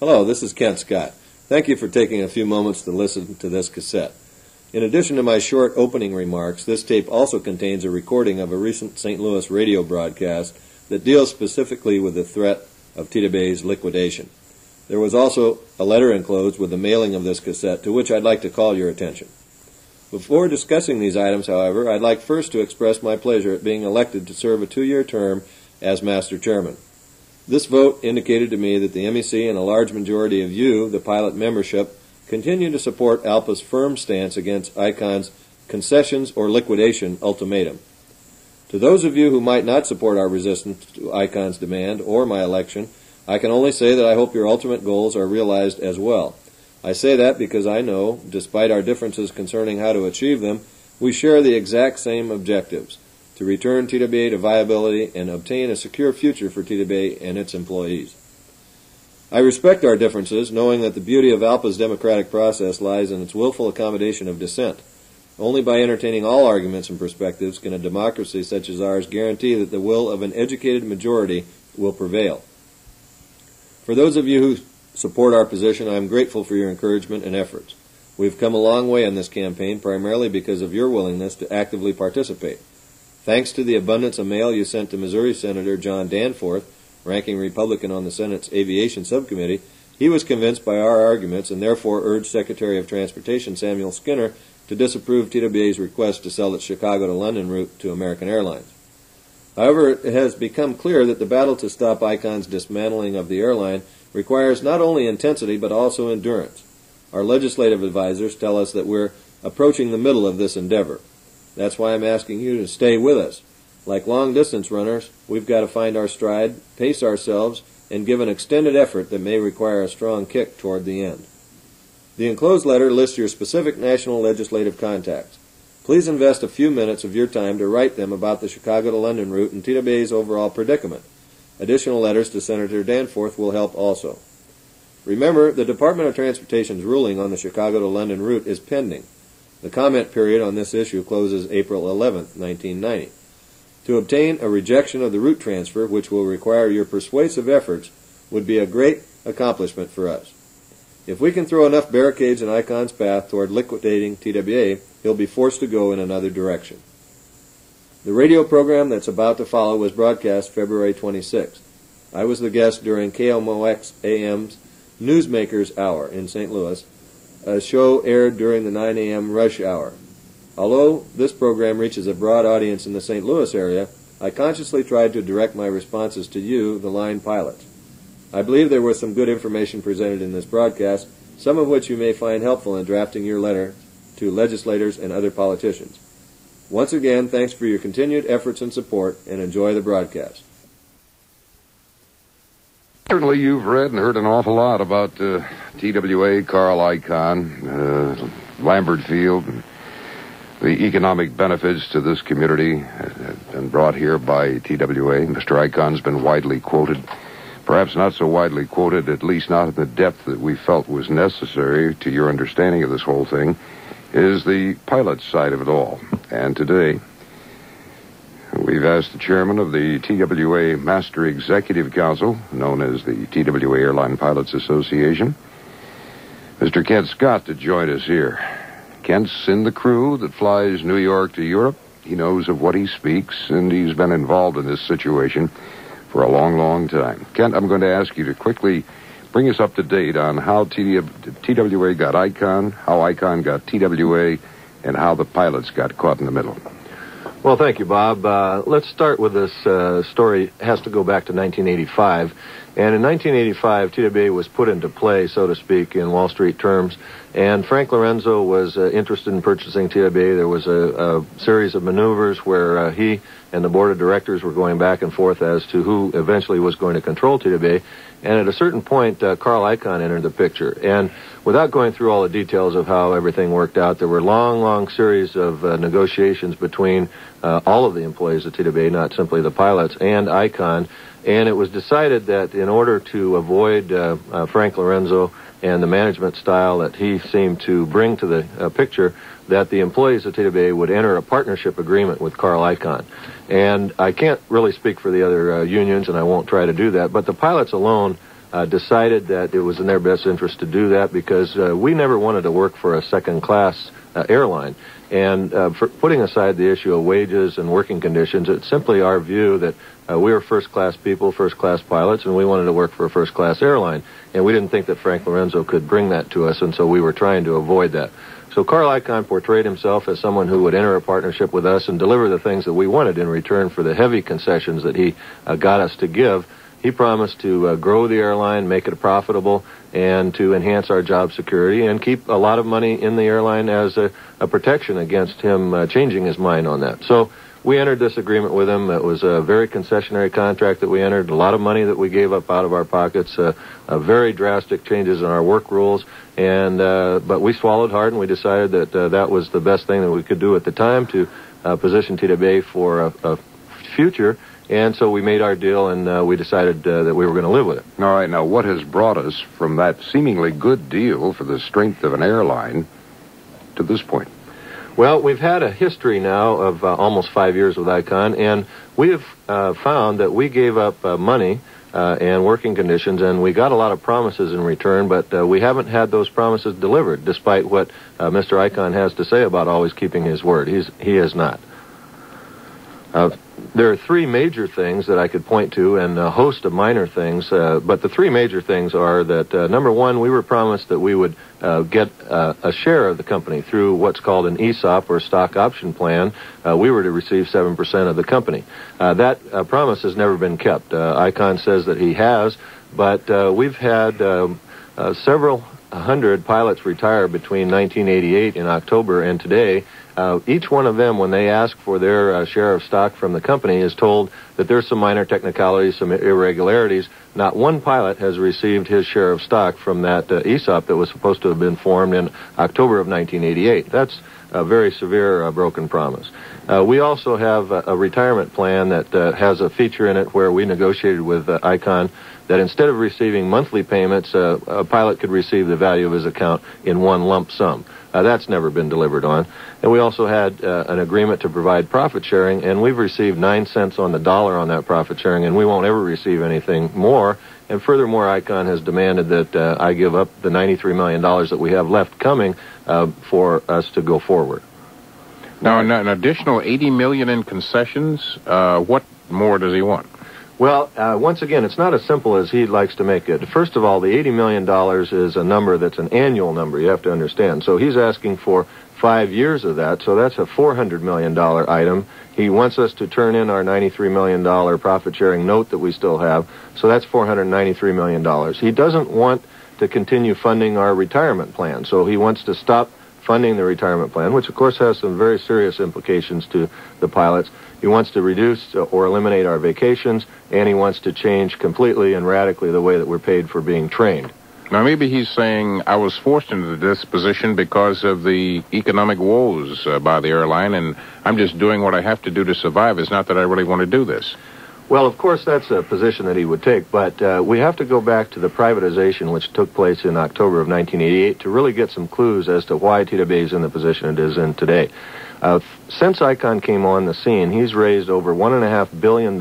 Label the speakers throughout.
Speaker 1: Hello, this is Kent Scott. Thank you for taking a few moments to listen to this cassette. In addition to my short opening remarks, this tape also contains a recording of a recent St. Louis radio broadcast that deals specifically with the threat of TWA's liquidation. There was also a letter enclosed with the mailing of this cassette to which I'd like to call your attention. Before discussing these items, however, I'd like first to express my pleasure at being elected to serve a 2-year term as Master Chairman. This vote indicated to me that the MEC and a large majority of you, the pilot membership, continue to support ALPA's firm stance against Icahn's concessions or liquidation ultimatum. To those of you who might not support our resistance to Icahn's demand or my election, I can only say that I hope your ultimate goals are realized as well. I say that because I know, despite our differences concerning how to achieve them, we share the exact same objectives: to return TWA to viability and obtain a secure future for TWA and its employees. I respect our differences, knowing that the beauty of ALPA's democratic process lies in its willful accommodation of dissent. Only by entertaining all arguments and perspectives can a democracy such as ours guarantee that the will of an educated majority will prevail. For those of you who support our position, I am grateful for your encouragement and efforts. We've come a long way in this campaign, primarily because of your willingness to actively participate. Thanks to the abundance of mail you sent to Missouri Senator John Danforth, ranking Republican on the Senate's Aviation Subcommittee, he was convinced by our arguments and therefore urged Secretary of Transportation Samuel Skinner to disapprove TWA's request to sell its Chicago to London route to American Airlines. However, it has become clear that the battle to stop Icahn's dismantling of the airline requires not only intensity but also endurance. Our legislative advisors tell us that we're approaching the middle of this endeavor. That's why I'm asking you to stay with us. Like long-distance runners, we've got to find our stride, pace ourselves, and give an extended effort that may require a strong kick toward the end. The enclosed letter lists your specific national legislative contacts. Please invest a few minutes of your time to write them about the Chicago to London route and TWA's overall predicament. Additional letters to Senator Danforth will help also. Remember, the Department of Transportation's ruling on the Chicago to London route is pending. The comment period on this issue closes April 11, 1990. To obtain a rejection of the route transfer, which will require your persuasive efforts, would be a great accomplishment for us. If we can throw enough barricades in Icahn's path toward liquidating TWA, he'll be forced to go in another direction. The radio program that's about to follow was broadcast February 26th. I was the guest during KMOX AM's Newsmakers Hour in St. Louis. A show aired during the 9 a.m. rush hour. Although this program reaches a broad audience in the St. Louis area, I consciously tried to direct my responses to you, the line pilots. I believe there was some good information presented in this broadcast, some of which you may find helpful in drafting your letter to legislators and other politicians. Once again, thanks for your continued efforts and support, and enjoy the broadcast.
Speaker 2: Certainly you've read and heard an awful lot about TWA, Carl Icahn, Lambert Field, and the economic benefits to this community have been brought here by TWA. Mr. Icahn's been widely quoted, perhaps not so widely quoted, at least not in the depth that we felt was necessary to your understanding of this whole thing, is the pilot side of it all. And today, we've asked the chairman of the TWA Master Executive Council, known as the TWA Airline Pilots Association, Mr. Kent Scott, to join us here. Kent's in the crew that flies New York to Europe. He knows of what he speaks, and he's been involved in this situation for a long, long time. Kent, I'm going to ask you to quickly bring us up to date on how TWA got Icahn, how Icahn got TWA, and how the pilots got caught in the middle.
Speaker 3: Well, thank you, Bob. Let's start with this story. It has to go back to 1985. And in 1985, TWA was put into play, so to speak, in Wall Street terms. And Frank Lorenzo was interested in purchasing TWA. There was a series of maneuvers where he and the board of directors were going back and forth as to who eventually was going to control TWA. And at a certain point, Carl Icahn entered the picture. And without going through all the details of how everything worked out, there were long, long series of negotiations between all of the employees of TWA, not simply the pilots, and Icahn. And it was decided that in order to avoid Frank Lorenzo and the management style that he seemed to bring to the picture, that the employees of TWA would enter a partnership agreement with Carl Icahn. And I can't really speak for the other unions, and I won't try to do that, but the pilots alone decided that it was in their best interest to do that because we never wanted to work for a second-class airline. And for putting aside the issue of wages and working conditions, it's simply our view that we were first-class people, first-class pilots, and we wanted to work for a first-class airline. And we didn't think that Frank Lorenzo could bring that to us, and so we were trying to avoid that. So Carl Icahn portrayed himself as someone who would enter a partnership with us and deliver the things that we wanted in return for the heavy concessions that he got us to give. He promised to grow the airline, make it profitable, and to enhance our job security and keep a lot of money in the airline as a protection against him changing his mind on that. So we entered this agreement with him. It was a very concessionary contract that we entered, a lot of money that we gave up out of our pockets, very drastic changes in our work rules, and but we swallowed hard and we decided that that was the best thing that we could do at the time to position TWA for a future. And so we made our deal, and we decided that we were going to live with it.
Speaker 2: All right, now what has brought us from that seemingly good deal for the strength of an airline to this point?
Speaker 3: Well, we've had a history now of almost 5 years with Icahn, and we have found that we gave up money and working conditions, and we got a lot of promises in return, but we haven't had those promises delivered, despite what Mr. Icahn has to say about always keeping his word. He has not. There are three major things that I could point to and a host of minor things, but the three major things are that, number one, we were promised that we would get a share of the company through what's called an ESOP, or stock option plan. We were to receive 7% of the company. That promise has never been kept. Icahn says that he has, but we've had several hundred pilots retire between 1988 in October and today. Each one of them, when they ask for their share of stock from the company, is told that there's some minor technicalities, some irregularities. Not one pilot has received his share of stock from that ESOP that was supposed to have been formed in October of 1988. That's a very severe broken promise. We also have a retirement plan that has a feature in it where we negotiated with Icahn that instead of receiving monthly payments, a pilot could receive the value of his account in one lump sum. That's never been delivered on. And we also had an agreement to provide profit sharing, and we've received 9 cents on the dollar on that profit sharing, and we won't ever receive anything more. And furthermore, Icahn has demanded that I give up the $93 million that we have left coming for us to go forward.
Speaker 4: Now, an additional $80 million in concessions, what more does he want?
Speaker 3: Well, once again, it's not as simple as he likes to make it. First of all, the $80 million is a number that's an annual number, you have to understand. So he's asking for 5 years of that, so that's a $400 million item. He wants us to turn in our $93 million profit-sharing note that we still have, so that's $493 million. He doesn't want to continue funding our retirement plan, so he wants to stop funding the retirement plan, which of course has some very serious implications to the pilots. He wants to reduce or eliminate our vacations, and he wants to change completely and radically the way that we're paid for being trained.
Speaker 4: Now, maybe he's saying, I was forced into this position because of the economic woes by the airline, and I'm just doing what I have to do to survive. It's not that I really want to do this.
Speaker 3: Well, of course, that's a position that he would take, but we have to go back to the privatization which took place in October of 1988 to really get some clues as to why TWA is in the position it is in today. Since Icahn came on the scene, he's raised over $1.5 billion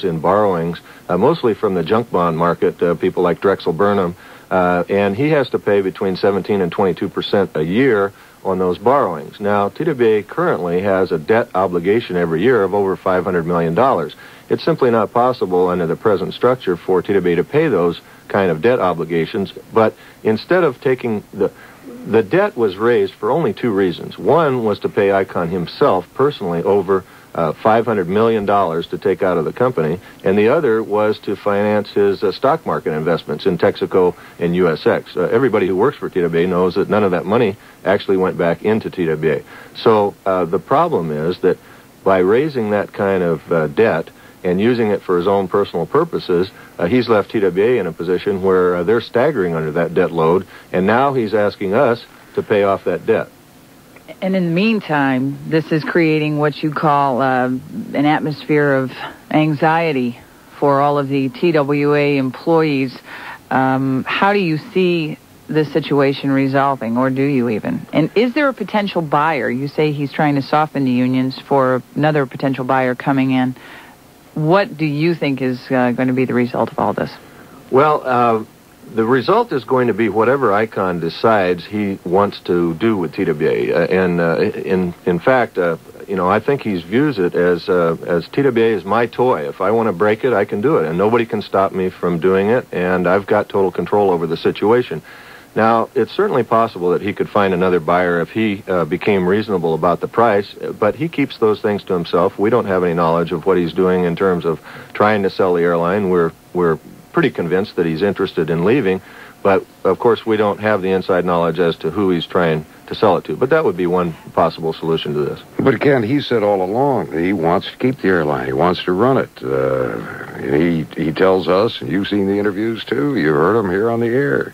Speaker 3: in borrowings, mostly from the junk bond market, people like Drexel Burnham, and he has to pay between 17 and 22% a year on those borrowings. Now, TWA currently has a debt obligation every year of over $500 million. It's simply not possible under the present structure for TWA to pay those kind of debt obligations, but instead of taking the debt was raised for only two reasons. One was to pay Icahn himself personally over $500 million to take out of the company, and the other was to finance his stock market investments in Texaco and USX. Everybody who works for TWA knows that none of that money actually went back into TWA. So the problem is that by raising that kind of debt and using it for his own personal purposes, he's left TWA in a position where they're staggering under that debt load, and now he's asking us to pay off that debt.
Speaker 5: And in the meantime, this is creating what you call an atmosphere of anxiety for all of the TWA employees. How do you see this situation resolving, or do you even? And is there a potential buyer? You say he's trying to soften the unions for another potential buyer coming in. What do you think is going to be the result of all this?
Speaker 3: Well, The result is going to be whatever Icahn decides he wants to do with TWA. In fact, I think he views it as TWA is my toy. If I want to break it, I can do it, and nobody can stop me from doing it, and I've got total control over the situation. Now, it's certainly possible that he could find another buyer if he became reasonable about the price, but he keeps those things to himself. We don't have any knowledge of what he's doing in terms of trying to sell the airline. We're pretty convinced that he's interested in leaving, but of course we don't have the inside knowledge as to who he's trying to sell it to. But that would be one possible solution to this.
Speaker 2: But Ken, he said all along that he wants to keep the airline. He wants to run it. He tells us, and you've seen the interviews too, you heard him here on the air,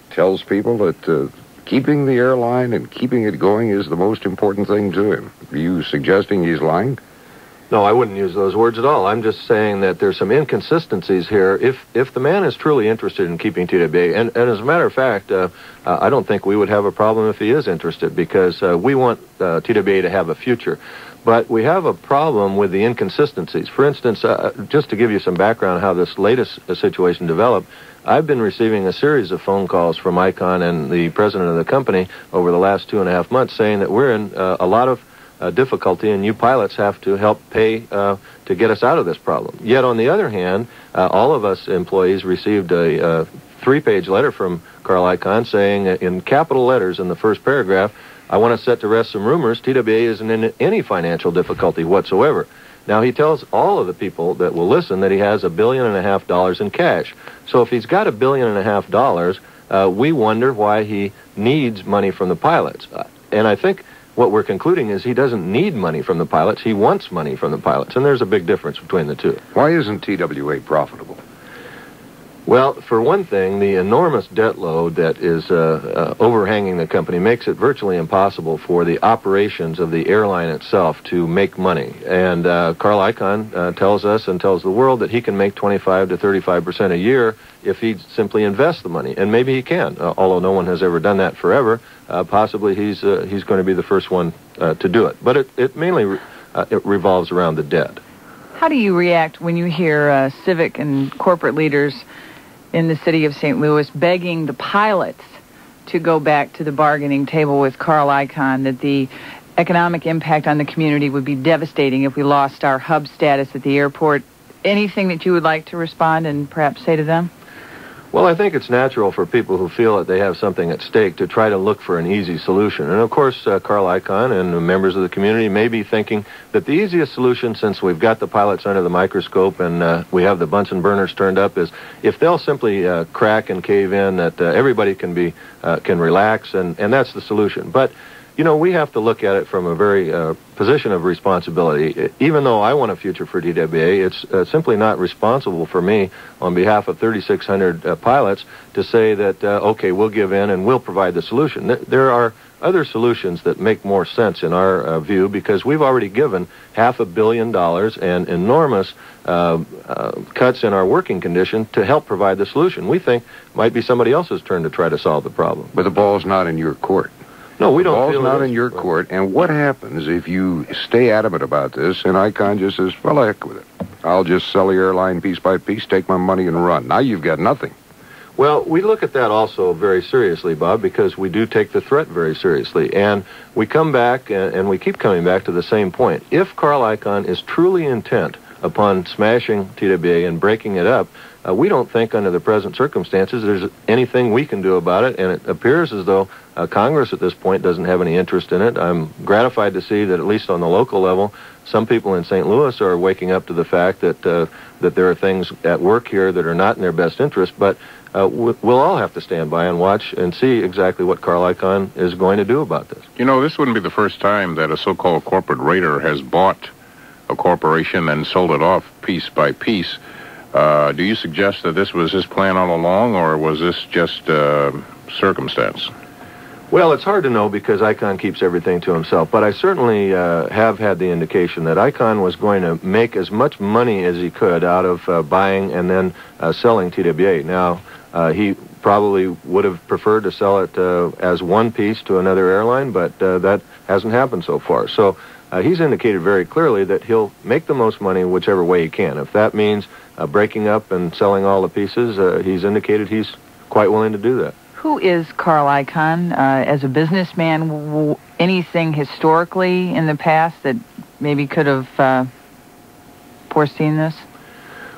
Speaker 2: tells people that keeping the airline and keeping it going is the most important thing to him. Are you suggesting he's lying?
Speaker 3: No, I wouldn't use those words at all. I'm just saying that there's some inconsistencies here. If the man is truly interested in keeping TWA, and as a matter of fact, I don't think we would have a problem if he is interested, because we want TWA to have a future. But we have a problem with the inconsistencies. For instance, just to give you some background how this latest situation developed, I've been receiving a series of phone calls from Icahn and the president of the company over the last 2.5 months saying that we're in a lot of difficulty, and you pilots have to help pay to get us out of this problem. Yet, on the other hand, all of us employees received a 3-page letter from Carl Icahn saying in capital letters in the first paragraph, "I want to set to rest some rumors. TWA isn't in any financial difficulty whatsoever." Now, he tells all of the people that will listen that he has $1.5 billion in cash. So if he's got $1.5 billion, we wonder why he needs money from the pilots. And I think what we're concluding is he doesn't need money from the pilots. He wants money from the pilots, and there's a big difference between the two.
Speaker 2: Why isn't TWA profitable?
Speaker 3: Well, for one thing, the enormous debt load that is overhanging the company makes it virtually impossible for the operations of the airline itself to make money. And Carl Icahn tells us and tells the world that he can make 25 to 35% a year if he simply invests the money. And maybe he can, although no one has ever done that forever. Possibly he's going to be the first one to do it. But it mainly it revolves around the debt.
Speaker 5: How do you react when you hear civic and corporate leaders in the city of St. Louis begging the pilots to go back to the bargaining table with Carl Icahn, that the economic impact on the community would be devastating if we lost our hub status at the airport? Anything that you would like to respond and perhaps say to them?
Speaker 3: Well, I think it's natural for people who feel that they have something at stake to try to look for an easy solution. And of course, Carl Icahn and the members of the community may be thinking that the easiest solution, since we've got the pilots under the microscope and we have the Bunsen burners turned up, is if they'll simply crack and cave in, that everybody can relax, and that's the solution. But you know, we have to look at it from a very position of responsibility. Even though I want a future for TWA, it's simply not responsible for me on behalf of 3,600 pilots to say that, okay, we'll give in and we'll provide the solution. There are other solutions that make more sense in our view, because we've already given $500 million and enormous cuts in our working condition to help provide the solution. We think it might be somebody else's turn to try to solve the problem.
Speaker 2: But the ball's not in your court.
Speaker 3: No, we don't
Speaker 2: feel
Speaker 3: feel
Speaker 2: the ball's not in your court. And what happens if you stay adamant about this and Icahn just says, well, heck with it. I'll just sell the airline piece by piece, take my money and run. Now you've got nothing.
Speaker 3: Well, we look at that also very seriously, Bob, because we do take the threat very seriously. And we come back, and we keep coming back to the same point. If Carl Icahn is truly intent upon smashing TWA and breaking it up, we don't think under the present circumstances there's anything we can do about it, and it appears as though Congress at this point doesn't have any interest in it. I'm gratified to see that at least on the local level, some people in St. Louis are waking up to the fact that there are things at work here that are not in their best interest, but we'll all have to stand by and watch and see exactly what Carl Icahn is going to do about this.
Speaker 4: You know, this wouldn't be the first time that a so-called corporate raider has bought a corporation and sold it off piece by piece. Do you suggest that this was his plan all along, or was this just circumstance?
Speaker 3: Well, it's hard to know because Icahn keeps everything to himself, but I certainly have had the indication that Icahn was going to make as much money as he could out of buying and then selling TWA. Now, he probably would have preferred to sell it as one piece to another airline, but that hasn't happened so far. So he's indicated very clearly that he'll make the most money whichever way he can. If that means breaking up and selling all the pieces, he's indicated he's quite willing to do that.
Speaker 5: Who is Carl Icahn as a businessman? Anything historically in the past that maybe could have foreseen this?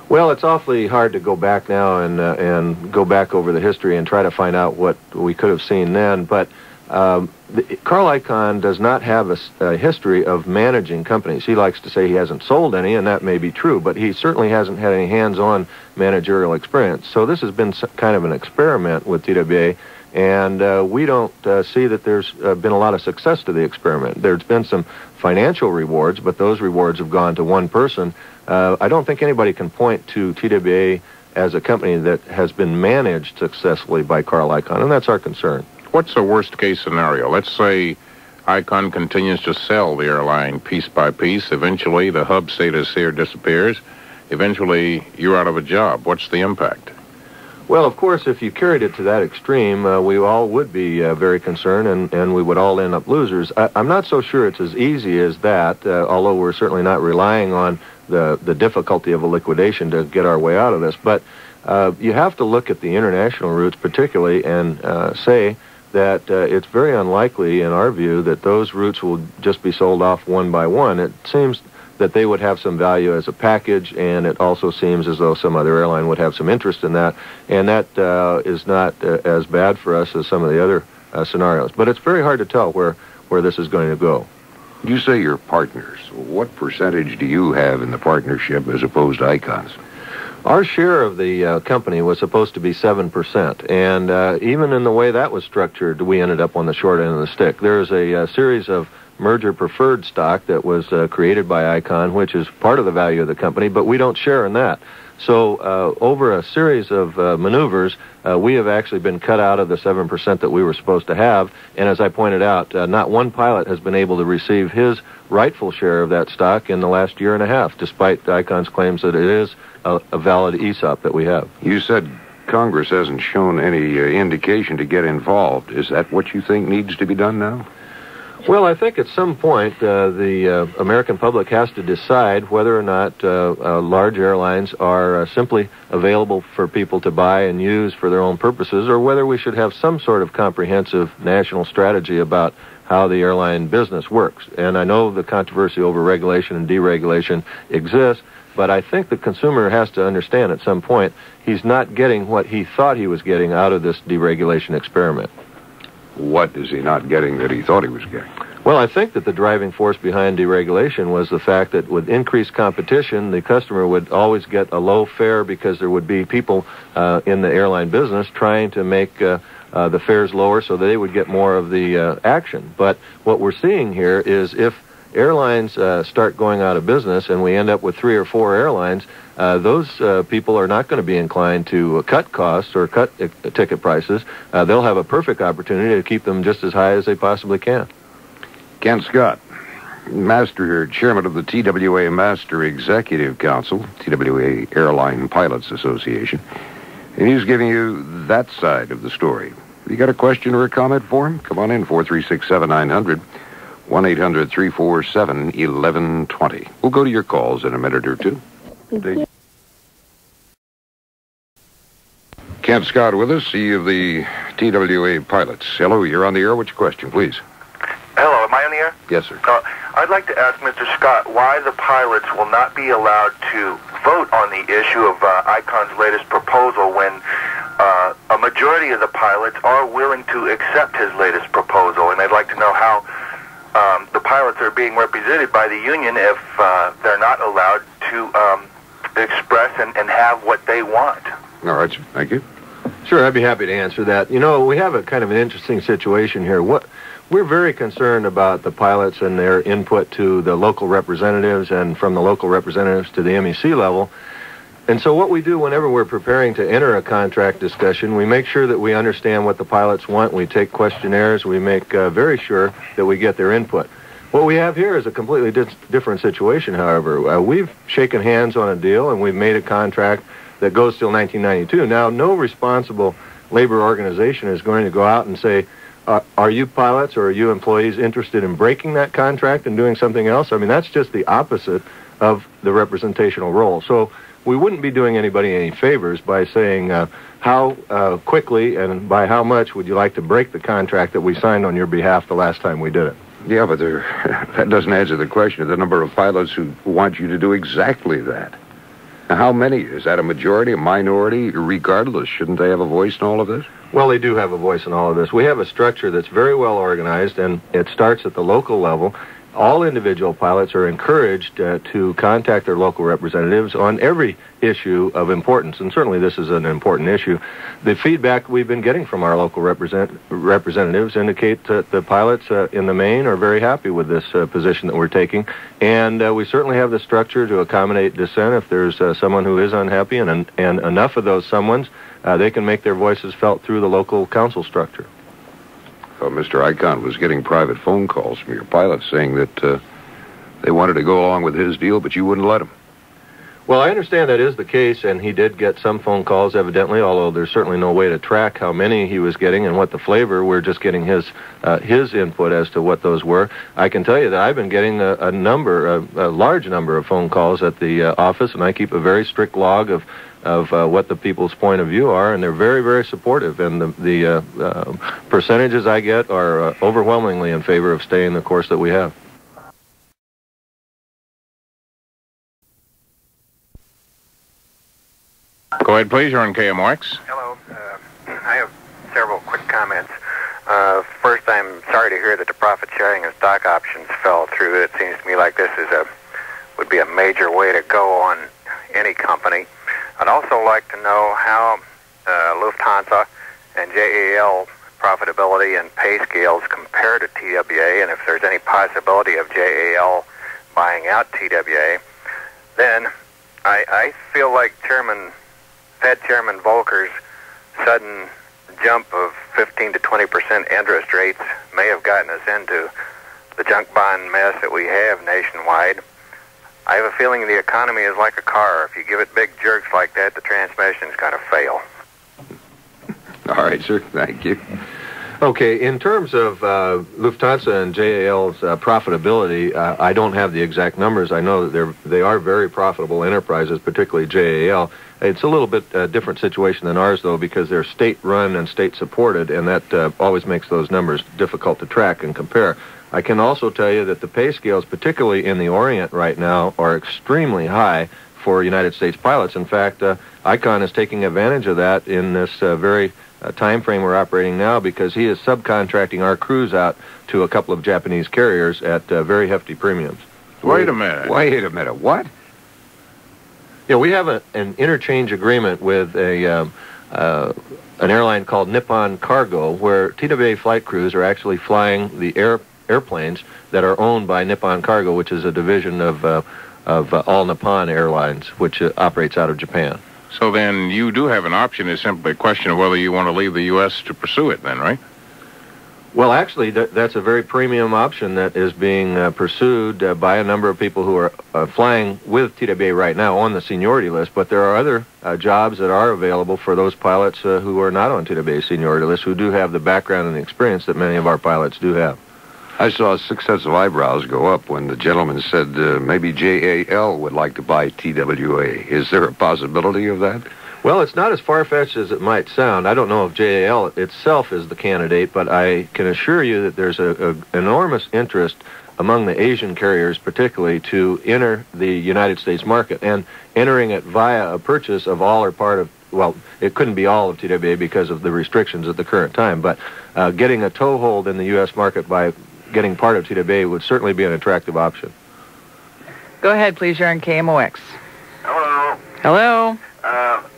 Speaker 3: Well, it's awfully hard to go back now and go back over the history and try to find out what we could have seen then. But Carl Icahn does not have a history of managing companies. He likes to say he hasn't sold any, and that may be true, but he certainly hasn't had any hands-on managerial experience. So this has been kind of an experiment with TWA, and we don't see that there's been a lot of success to the experiment. There's been some financial rewards, but those rewards have gone to one person. I don't think anybody can point to TWA as a company that has been managed successfully by Carl Icahn, and that's our concern.
Speaker 4: What's the worst-case scenario? Let's say Icahn continues to sell the airline piece by piece. Eventually, the hub status here disappears. Eventually, you're out of a job. What's the impact?
Speaker 3: Well, of course, if you carried it to that extreme, we all would be very concerned, and we would all end up losers. I'm not so sure it's as easy as that, although we're certainly not relying on the difficulty of a liquidation to get our way out of this. But you have to look at the international routes particularly and say that it's very unlikely, in our view, that those routes will just be sold off one by one. It seems that they would have some value as a package, and it also seems as though some other airline would have some interest in that, and that is not as bad for us as some of the other scenarios. But it's very hard to tell where this is going to go.
Speaker 2: You say you're partners. What percentage do you have in the partnership as opposed to Icahn's?
Speaker 3: Our share of the company was supposed to be 7%, and even in the way that was structured, we ended up on the short end of the stick. There's a series of merger preferred stock that was created by Icahn, which is part of the value of the company, but we don't share in that. So over a series of maneuvers, we have actually been cut out of the 7% that we were supposed to have, and as I pointed out, not one pilot has been able to receive his rightful share of that stock in the last year and a half, despite Icahn's claims that it is a valid ESOP that we have. You said Congress hasn't shown any indication to get involved. Is that what you think needs to be done now? Well, I think at some point the American public has to decide whether or not large airlines are simply available for people to buy and use for their own purposes, or whether we should have some sort of comprehensive national strategy about how the airline business works. And I know the controversy over regulation and deregulation exists, but I think the consumer has to understand at some point he's not getting what he thought he was getting out of this deregulation experiment. What is he not getting that he thought he was getting? Well, I think that the driving force behind deregulation was the fact that with increased competition, the customer would always get a low fare because there would be people in the airline business trying to make the fares lower so that they would get more of the action. But what we're seeing here is if airlines start going out of business and we end up with 3 or 4 airlines, those people are not going to be inclined to cut costs or cut ticket prices. They'll have a perfect opportunity to keep them just as high as they possibly can. Ken Scott, Master Chairman of the TWA Master Executive Council, TWA Airline Pilots Association, and he's giving you that side of the story. You got a question or a comment for him? Come on in, 436-7900. 1-800-347-1120. We'll go to your calls in a minute or two. Kent Scott with us, he of the TWA Pilots. Hello, you're on the air. What's your question, please?
Speaker 6: Hello, am I on the air?
Speaker 3: Yes, sir.
Speaker 6: I'd like to ask Mr. Scott why the pilots will not be allowed to vote on the issue of Icahn's latest proposal when a majority of the pilots are willing to accept his latest proposal. And I'd like to know how the pilots are being represented by the union if they're not allowed to express and have what they want.
Speaker 2: All right, sir. Thank you.
Speaker 3: Sure, I'd be happy to answer that. You know, we have a kind of an interesting situation here. We're very concerned about the pilots and their input to the local representatives and from the local representatives to the MEC level. And so what we do whenever we're preparing to enter a contract discussion, we make sure that we understand what the pilots want. We take questionnaires. We make very sure that we get their input. What we have here is a completely different situation, however. We've shaken hands on a deal, and we've made a contract that goes till 1992. Now, no responsible labor organization is going to go out and say, are you pilots or are you employees interested in breaking that contract and doing something else? I mean, that's just the opposite of the representational role. So we wouldn't be doing anybody any favors by saying how quickly and by how much would you like to break the contract that we signed on your behalf the last time we did it.
Speaker 2: Yeah, but that doesn't answer the question of the number of pilots who want you to do exactly that. Now, how many? Is that a majority, a minority? Regardless, shouldn't they have a voice in all of this?
Speaker 3: Well, they do have a voice in all of this. We have a structure that's very well organized, and it starts at the local level. All individual pilots are encouraged to contact their local representatives on every issue of importance, and certainly this is an important issue. The feedback we've been getting from our local representatives indicate that the pilots in the main are very happy with this position that we're taking, and we certainly have the structure to accommodate dissent if there's someone who is unhappy, and enough of those someones, they can make their voices felt through the local council structure.
Speaker 2: Well, Mr. Icahn was getting private phone calls from your pilots saying that they wanted to go along with his deal, but you wouldn't let him.
Speaker 3: Well, I understand that is the case, and he did get some phone calls, evidently, although there's certainly no way to track how many he was getting and what the flavor. We're just getting his input as to what those were. I can tell you that I've been getting a large number of phone calls at the office, and I keep a very strict log of what the people's point of view are, and they're very, very supportive. And the percentages I get are overwhelmingly in favor of staying the course that we have.
Speaker 4: Go ahead, please. You're on KMOX.
Speaker 7: Hello. I have several quick comments. First, I'm sorry to hear that the profit sharing and stock options fell through. It seems to me like this would be a major way to go on any company. I'd also like to know how Lufthansa and JAL profitability and pay scales compare to TWA, and if there's any possibility of JAL buying out TWA. Then I feel like Fed Chairman Volcker's sudden jump of 15 to 20% interest rates may have gotten us into the junk bond mess that we have nationwide. I have a feeling the economy is like a car. If you give it big jerks like that, the transmission's going to fail.
Speaker 2: All right, sir. Thank you.
Speaker 3: Okay, in terms of Lufthansa and JAL's profitability, I don't have the exact numbers. I know that they are very profitable enterprises, particularly JAL. It's a little bit different situation than ours, though, because they're state-run and state-supported, and that always makes those numbers difficult to track and compare. I can also tell you that the pay scales, particularly in the Orient right now, are extremely high for United States pilots. In fact, Icahn is taking advantage of that in this very time frame we're operating now, because he is subcontracting our crews out to a couple of Japanese carriers at very hefty premiums.
Speaker 4: Wait a minute.
Speaker 2: What?
Speaker 3: Yeah, we have an interchange agreement with an airline called Nippon Cargo, where TWA flight crews are actually flying the airplanes that are owned by Nippon Cargo, which is a division of All Nippon Airlines, which operates out of Japan.
Speaker 4: So then you do have an option. It's simply a question of whether you want to leave the U.S. to pursue it then, right?
Speaker 3: Well, actually, that's a very premium option that is being pursued by a number of people who are flying with TWA right now on the seniority list, but there are other jobs that are available for those pilots who are not on TWA's seniority list, who do have the background and the experience that many of our pilots do have.
Speaker 2: I saw 6 sets of eyebrows go up when the gentleman said maybe JAL would like to buy TWA. Is there a possibility of that?
Speaker 3: Well, it's not as far-fetched as it might sound. I don't know if JAL itself is the candidate, but I can assure you that there's an enormous interest among the Asian carriers, particularly, to enter the United States market, and entering it via a purchase of all or part of, well, it couldn't be all of TWA because of the restrictions at the current time, but getting a toehold in the U.S. market by getting part of TWA would certainly be an attractive option.
Speaker 5: Go ahead, please. You're on KMOX.
Speaker 7: Hello.
Speaker 5: Hello.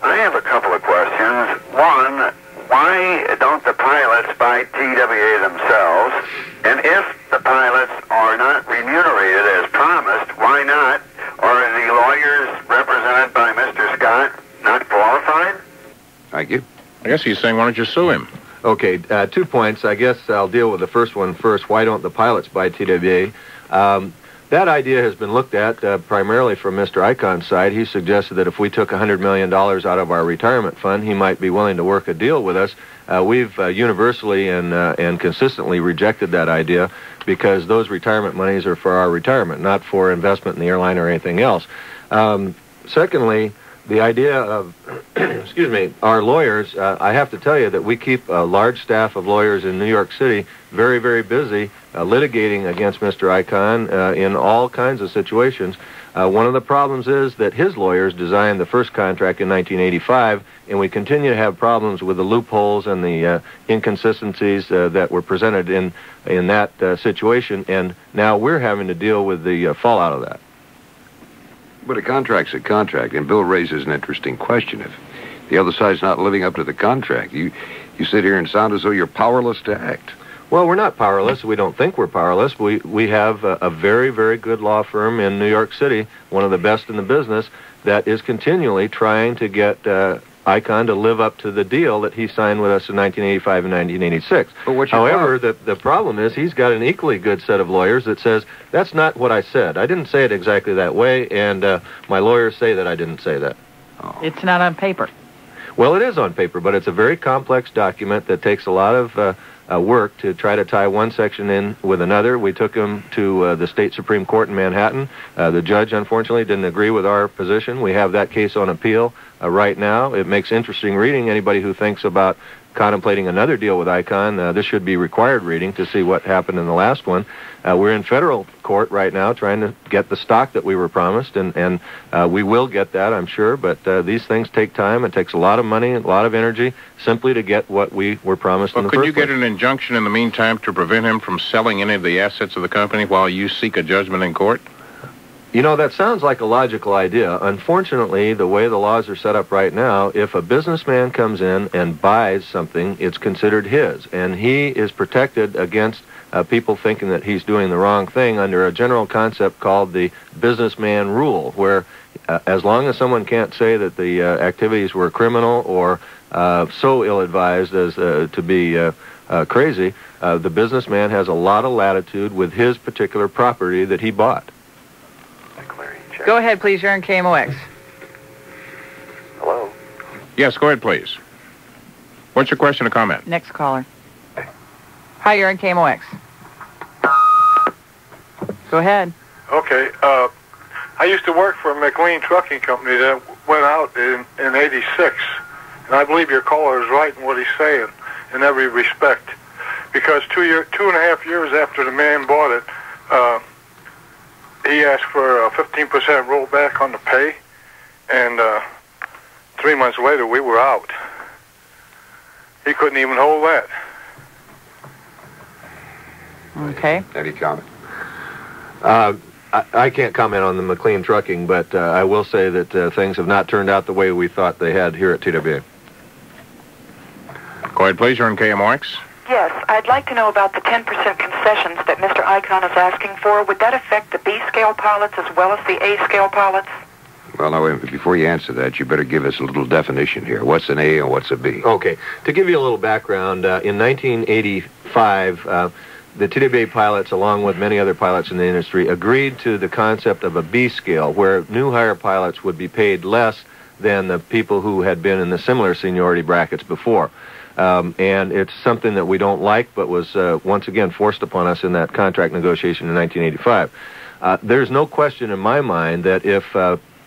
Speaker 7: I have a couple of questions. One, why don't the pilots buy TWA themselves? And if the pilots are not remunerated as promised, why not? Are the lawyers represented by Mr. Scott not qualified?
Speaker 2: Thank you.
Speaker 4: I guess he's saying, why don't you sue him?
Speaker 3: Okay, 2 points. I guess I'll deal with the first one first. Why don't the pilots buy TWA? That idea has been looked at primarily from Mr. Icahn's side. He suggested that if we took $100 million out of our retirement fund, he might be willing to work a deal with us. We've universally and consistently rejected that idea, because those retirement monies are for our retirement, not for investment in the airline or anything else. Secondly, The idea of, excuse me, our lawyers, I have to tell you that we keep a large staff of lawyers in New York City very, very busy litigating against Mr. Icahn in all kinds of situations. One of the problems is that his lawyers designed the first contract in 1985, and we continue to have problems with the loopholes and the inconsistencies that were presented in that situation, and now we're having to deal with the fallout of that.
Speaker 2: But a contract's a contract, and Bill raises an interesting question. If the other side's not living up to the contract, you sit here and sound as though you're powerless to act.
Speaker 3: Well, we're not powerless. We don't think we're powerless. We have a very, very good law firm in New York City, one of the best in the business, that is continually trying to get Icahn to live up to the deal that he signed with us in 1985 and 1986. However, the problem is he's got an equally good set of lawyers that says, that's not what I said. I didn't say it exactly that way, and my lawyers say that I didn't say that.
Speaker 5: Oh. It's not on paper.
Speaker 3: Well, it is on paper, but it's a very complex document that takes a lot of work to try to tie one section in with another. We took him to the State Supreme Court in Manhattan. The judge, unfortunately, didn't agree with our position. We have that case on appeal right now. It makes interesting reading. Anybody who thinks about contemplating another deal with Icahn, this should be required reading to see what happened in the last one. We're in federal court right now trying to get the stock that we were promised, and we will get that, I'm sure, but these things take time. It takes a lot of money, a lot of energy, simply to get what we were promised in the first place.
Speaker 4: Could you get an injunction in the meantime to prevent him from selling any of the assets of the company while you seek a judgment in court?
Speaker 3: You know, that sounds like a logical idea. Unfortunately, the way the laws are set up right now, if a businessman comes in and buys something, it's considered his, and he is protected against people thinking that he's doing the wrong thing under a general concept called the businessman rule, where as long as someone can't say that the activities were criminal or so ill-advised as to be crazy, the businessman has a lot of latitude with his particular property that he bought.
Speaker 5: Go ahead, please. You're on KMOX.
Speaker 7: Hello?
Speaker 4: Yes, go ahead, please. What's your question or comment?
Speaker 5: Next caller. Hi, you're on KMOX. Go ahead.
Speaker 8: Okay. I used to work for a McLean Trucking Company that went out in 86. And I believe your caller is right in what he's saying in every respect. Because 2.5 years after the man bought it, he asked for a 15% rollback on the pay, and 3 months later we were out. He couldn't even hold that.
Speaker 5: Okay.
Speaker 2: Any comment?
Speaker 3: I can't comment on the McLean Trucking, but I will say that things have not turned out the way we thought they had here at TWA.
Speaker 4: Go ahead, please. You're on KMOX.
Speaker 9: Yes, I'd like to know about the 10% concessions that Mr. Icahn is asking for. Would that affect the B-scale pilots as well as the A-scale pilots?
Speaker 2: Well, now, before you answer that, you better give us a little definition here. What's an A and what's a B?
Speaker 3: Okay. To give you a little background, in 1985, the TWA pilots, along with many other pilots in the industry, agreed to the concept of a B-scale, where new hire pilots would be paid less than the people who had been in the similar seniority brackets before. And it's something that we don't like, but was once again forced upon us in that contract negotiation in 1985. There's no question in my mind that if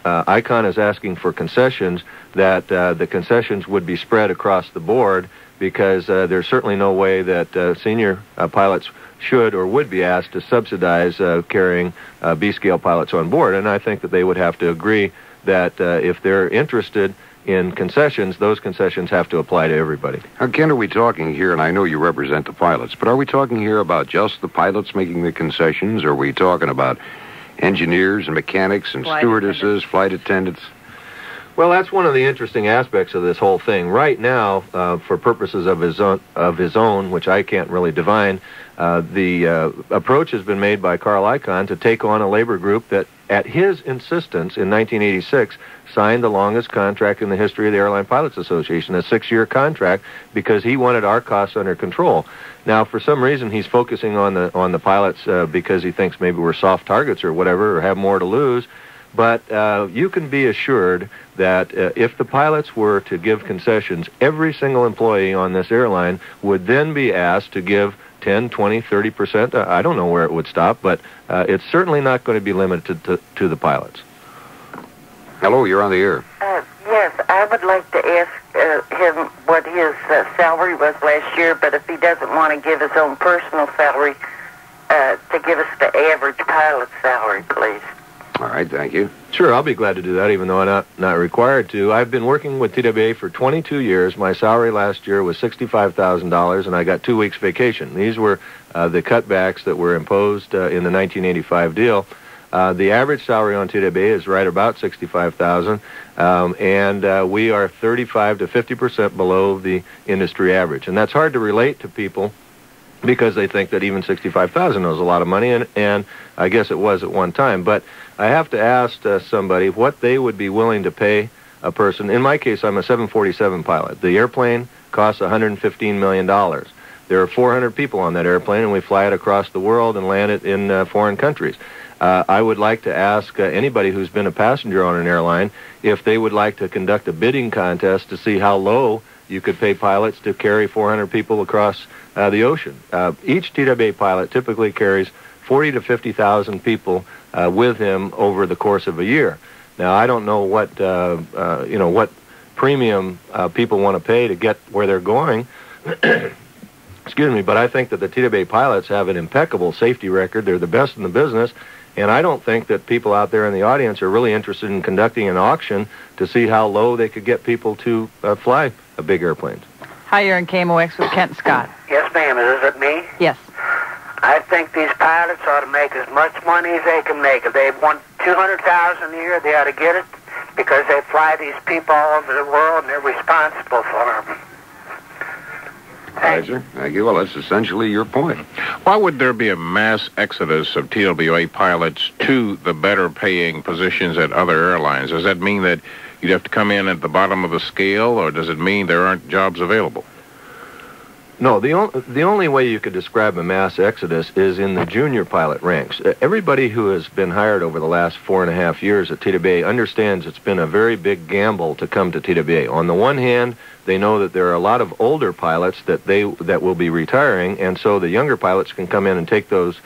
Speaker 3: Icahn is asking for concessions, that the concessions would be spread across the board, because there's certainly no way that senior pilots should or would be asked to subsidize carrying B-scale pilots on board. And I think that they would have to agree that if they're interested in concessions, those concessions have to apply to everybody.
Speaker 2: Now, Ken, are we talking here, and I know you represent the pilots, but are we talking here about just the pilots making the concessions, or are we talking about engineers and mechanics and stewardesses, flight attendants?
Speaker 3: Well, that's one of the interesting aspects of this whole thing. Right now, for purposes of his own, which I can't really divine, the approach has been made by Carl Icahn to take on a labor group that, at his insistence in 1986, signed the longest contract in the history of the Airline Pilots Association, a 6-year contract, because he wanted our costs under control. Now, for some reason, he's focusing on the pilots because he thinks maybe we're soft targets or whatever, or have more to lose. But you can be assured that if the pilots were to give concessions, every single employee on this airline would then be asked to give 10, 20, 30%. I don't know where it would stop, but it's certainly not going to be limited to the pilots.
Speaker 2: Hello, you're on the air.
Speaker 10: Yes, I would like to ask him what his salary was last year, but if he doesn't want to give his own personal salary, to give us the average pilot salary, please.
Speaker 2: All right, thank you.
Speaker 3: Sure, I'll be glad to do that, even though I'm not required to. I've been working with TWA for 22 years. My salary last year was $65,000, and I got 2 weeks vacation. These were the cutbacks that were imposed in the 1985 deal. The average salary on TWA is right about $65,000, and we are 35 to 50% below the industry average. And that's hard to relate to people because they think that even $65,000 is a lot of money, and I guess it was at one time. But I have to ask somebody what they would be willing to pay a person. In my case, I'm a 747 pilot. The airplane costs $115 million. There are 400 people on that airplane, and we fly it across the world and land it in foreign countries. I would like to ask anybody who's been a passenger on an airline if they would like to conduct a bidding contest to see how low you could pay pilots to carry 400 people across the ocean. Each TWA pilot typically carries 40 to 50,000 people with him over the course of a year. Now, I don't know what what premium people want to pay to get where they're going. Excuse me, but I think that the TWA pilots have an impeccable safety record. They're the best in the business. And I don't think that people out there in the audience are really interested in conducting an auction to see how low they could get people to fly big airplanes.
Speaker 5: Hi, you're in KMOX with Kent Scott.
Speaker 10: Yes, ma'am. Is it me?
Speaker 5: Yes.
Speaker 10: I think these pilots ought to make as much money as they can make. If they want $200,000 a year, they ought to get it because they fly these people all over the world and they're responsible for them.
Speaker 2: Thank you. Well, that's essentially your point.
Speaker 4: Why would there be a mass exodus of TWA pilots to the better-paying positions at other airlines? Does that mean that you'd have to come in at the bottom of the scale, or does it mean there aren't jobs available?
Speaker 3: No, the only way you could describe a mass exodus is in the junior pilot ranks. Everybody who has been hired over the last 4.5 years at TWA understands it's been a very big gamble to come to TWA. On the one hand, they know that there are a lot of older pilots that will be retiring, and so the younger pilots can come in and take those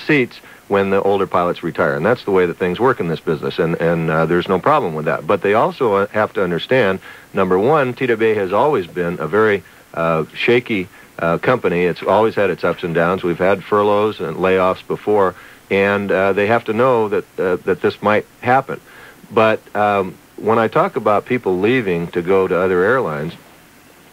Speaker 3: seats when the older pilots retire. And that's the way that things work in this business, and there's no problem with that. But they also have to understand, number one, TWA has always been a very shaky company. It's always had its ups and downs. We've had furloughs and layoffs before, and they have to know that this might happen. But when I talk about people leaving to go to other airlines,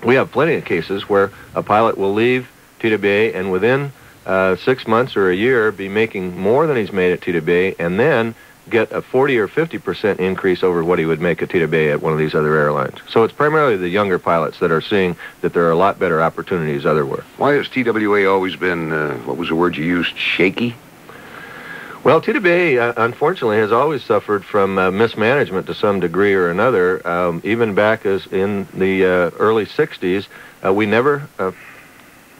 Speaker 3: we have plenty of cases where a pilot will leave TWA and within 6 months or a year be making more than he's made at TWA, and then get a 40 or 50% increase over what he would make at TWA at one of these other airlines. So it's primarily the younger pilots that are seeing that there are a lot better opportunities otherwhere.
Speaker 2: Why has TWA always been, what was the word you used, shaky?
Speaker 3: Well, TWA, unfortunately, has always suffered from mismanagement to some degree or another. Even back as in the early 60s, we never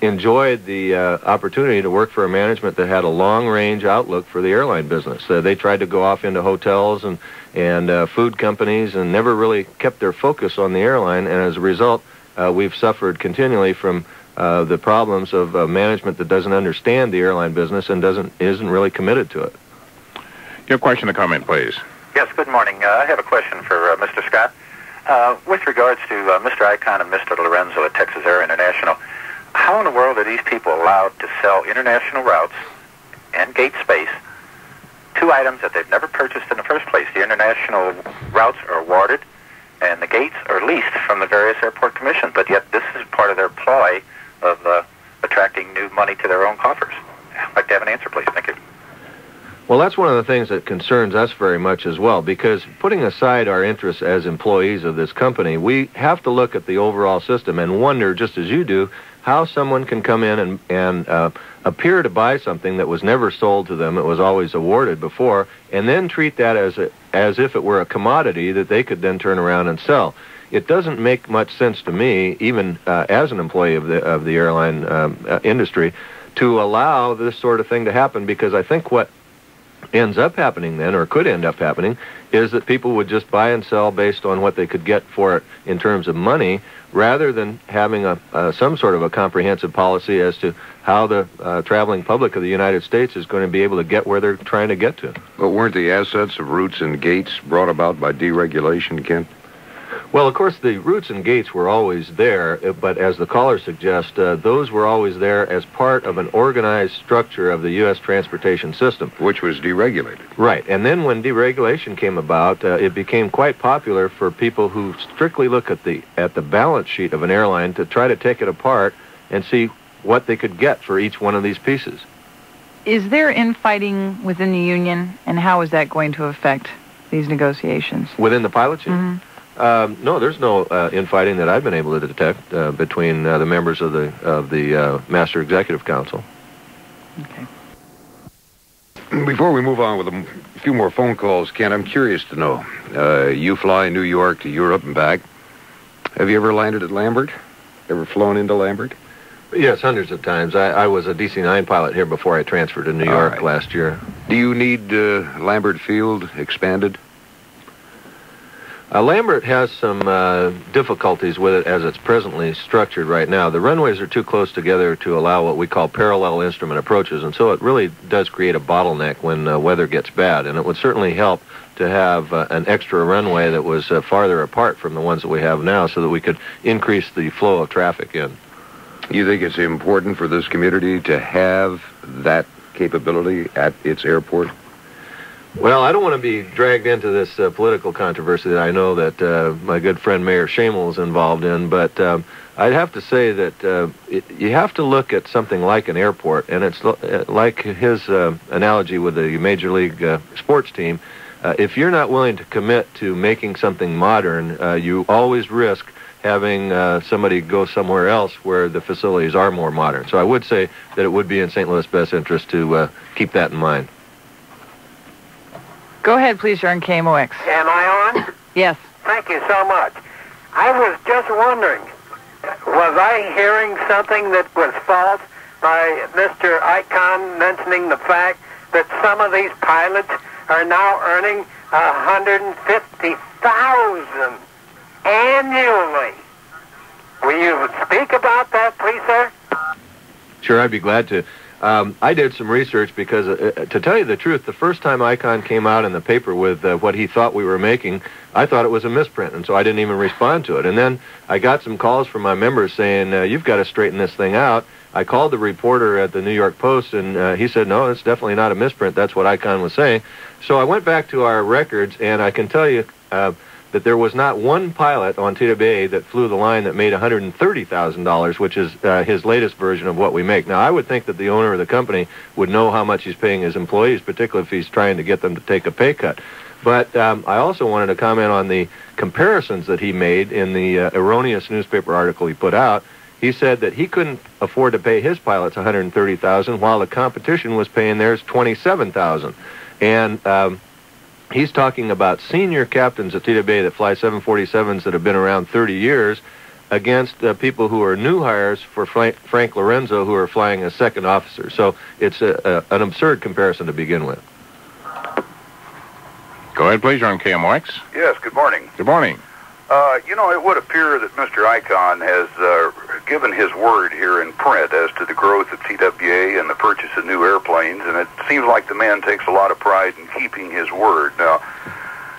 Speaker 3: enjoyed the opportunity to work for a management that had a long-range outlook for the airline business. They tried to go off into hotels and food companies and never really kept their focus on the airline, and as a result, we've suffered continually from the problems of management that doesn't understand the airline business and isn't really committed to it.
Speaker 4: Your question or comment, please.
Speaker 11: Yes, good morning. I have a question for Mr. Scott. With regards to Mr. Icahn and Mr. Lorenzo at Texas Air International, how in the world are these people allowed to sell international routes and gate space, two items that they've never purchased in the first place? The international routes are awarded, and the gates are leased from the various airport commissions, but yet this is part of their ploy of attracting new money to their own coffers. I'd like to have an answer, please. Thank you.
Speaker 3: Well, that's one of the things that concerns us very much as well, because putting aside our interests as employees of this company, we have to look at the overall system and wonder, just as you do, how someone can come in and appear to buy something that was never sold to them, it was always awarded before, and then treat that as if it were a commodity that they could then turn around and sell. It doesn't make much sense to me, even as an employee of the airline industry, to allow this sort of thing to happen, because I think what ends up happening then, or could end up happening, is that people would just buy and sell based on what they could get for it in terms of money, rather than having some sort of a comprehensive policy as to how the traveling public of the United States is going to be able to get where they're trying to get to.
Speaker 2: But weren't the assets of routes and gates brought about by deregulation, Kent?
Speaker 3: Well, of course, the routes and gates were always there, but as the caller suggests, those were always there as part of an organized structure of the U.S. transportation system.
Speaker 2: Which was deregulated.
Speaker 3: Right, and then when deregulation came about, it became quite popular for people who strictly look at the balance sheet of an airline to try to take it apart and see what they could get for each one of these pieces.
Speaker 5: Is there infighting within the union, and how is that going to affect these negotiations?
Speaker 3: Within the pilots union? No, there's no infighting that I've been able to detect between the members of the Master Executive Council.
Speaker 5: Okay.
Speaker 2: Before we move on with a few more phone calls, Ken, I'm curious to know. You fly New York to Europe and back. Have you ever landed at Lambert? Ever flown into Lambert?
Speaker 3: Yes, hundreds of times. I was a DC-9 pilot here before I transferred to New York last year.
Speaker 2: Do you need Lambert Field expanded?
Speaker 3: Lambert has some difficulties with it as it's presently structured right now. The runways are too close together to allow what we call parallel instrument approaches, and so it really does create a bottleneck when weather gets bad. And it would certainly help to have an extra runway that was farther apart from the ones that we have now, so that we could increase the flow of traffic in.
Speaker 2: You think it's important for this community to have that capability at its airport?
Speaker 3: Well, I don't want to be dragged into this political controversy that I know that my good friend Mayor Schamel is involved in, but I'd have to say that you have to look at something like an airport, and it's like his analogy with the Major League sports team. If you're not willing to commit to making something modern, you always risk having somebody go somewhere else where the facilities are more modern. So I would say that it would be in St. Louis' best interest to keep that in mind.
Speaker 5: Go ahead, please. You're on KMOX.
Speaker 12: Am I on?
Speaker 5: Yes.
Speaker 12: Thank you so much. I was just wondering, was I hearing something that was false by Mr. Icahn mentioning the fact that some of these pilots are now earning $150,000 annually? Will you speak about that, please, sir?
Speaker 3: Sure, I'd be glad to. I did some research because, to tell you the truth, the first time Icahn came out in the paper with what he thought we were making, I thought it was a misprint, and so I didn't even respond to it. And then I got some calls from my members saying, you've got to straighten this thing out. I called the reporter at the New York Post, and he said, no, it's definitely not a misprint. That's what Icahn was saying. So I went back to our records, and I can tell you that there was not one pilot on TWA that flew the line that made $130,000, which is his latest version of what we make. Now, I would think that the owner of the company would know how much he's paying his employees, particularly if he's trying to get them to take a pay cut. But I also wanted to comment on the comparisons that he made in the erroneous newspaper article he put out. He said that he couldn't afford to pay his pilots $130,000 while the competition was paying theirs $27,000. And he's talking about senior captains at TWA that fly 747s that have been around 30 years against people who are new hires for Frank Lorenzo, who are flying as second officers. So it's an absurd comparison to begin with.
Speaker 4: Go ahead, please. You're on KMOX.
Speaker 13: Yes, good morning.
Speaker 4: Good morning.
Speaker 13: It would appear that Mr. Icahn has given his word here in print as to the growth of TWA and the purchase of new airplanes, and it seems like the man takes a lot of pride in keeping his word. Now,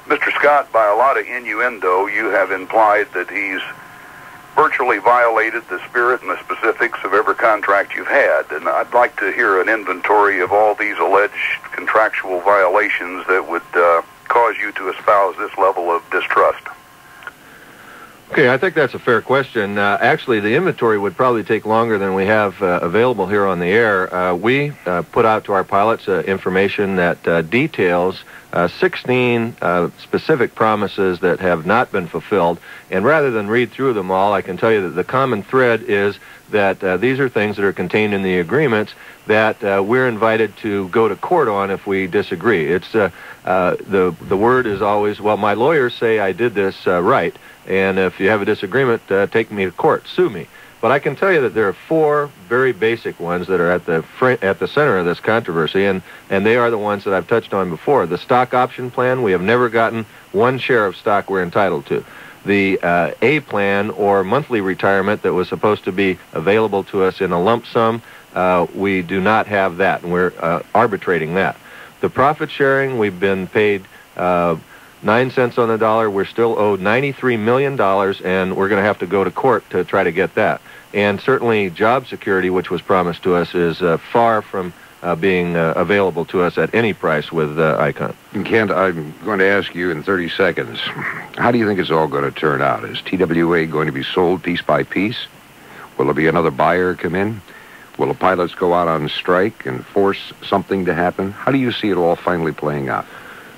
Speaker 13: Mr. Scott, by a lot of innuendo, you have implied that he's virtually violated the spirit and the specifics of every contract you've had, and I'd like to hear an inventory of all these alleged contractual violations that would cause you to espouse this level of distrust.
Speaker 3: Okay, I think that's a fair question. Actually, the inventory would probably take longer than we have available here on the air. We put out to our pilots information that details 16 specific promises that have not been fulfilled. And rather than read through them all, I can tell you that the common thread is that these are things that are contained in the agreements that we're invited to go to court on if we disagree. It's the word is always, well, my lawyers say I did this right. And if you have a disagreement, take me to court, sue me. But I can tell you that there are 4 very basic ones that are at the center of this controversy, and they are the ones that I've touched on before. The stock option plan, we have never gotten 1 share of stock we're entitled to. The A plan, or monthly retirement, that was supposed to be available to us in a lump sum, we do not have that, and we're arbitrating that. The profit sharing, we've been paid 9 cents on the dollar. We're still owed $93 million, and we're going to have to go to court to try to get that. And certainly job security, which was promised to us, is far from being available to us at any price with Icahn.
Speaker 2: Kent, I'm going to ask you in 30 seconds, how do you think it's all going to turn out? Is TWA going to be sold piece by piece? Will there be another buyer come in? Will the pilots go out on strike and force something to happen? How do you see it all finally playing out?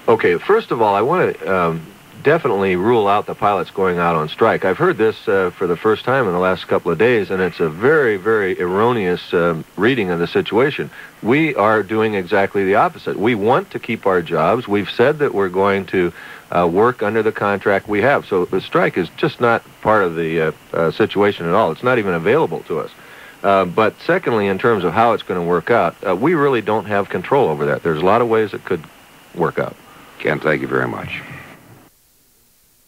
Speaker 3: Okay, first of all, I want to definitely rule out the pilots going out on strike. I've heard this for the first time in the last couple of days, and it's a very, very erroneous reading of the situation. We are doing exactly the opposite. We want to keep our jobs. We've said that we're going to work under the contract we have. So the strike is just not part of the situation at all. It's not even available to us. But secondly, in terms of how it's going to work out, we really don't have control over that. There's a lot of ways it could work out.
Speaker 2: Ken, thank you very much.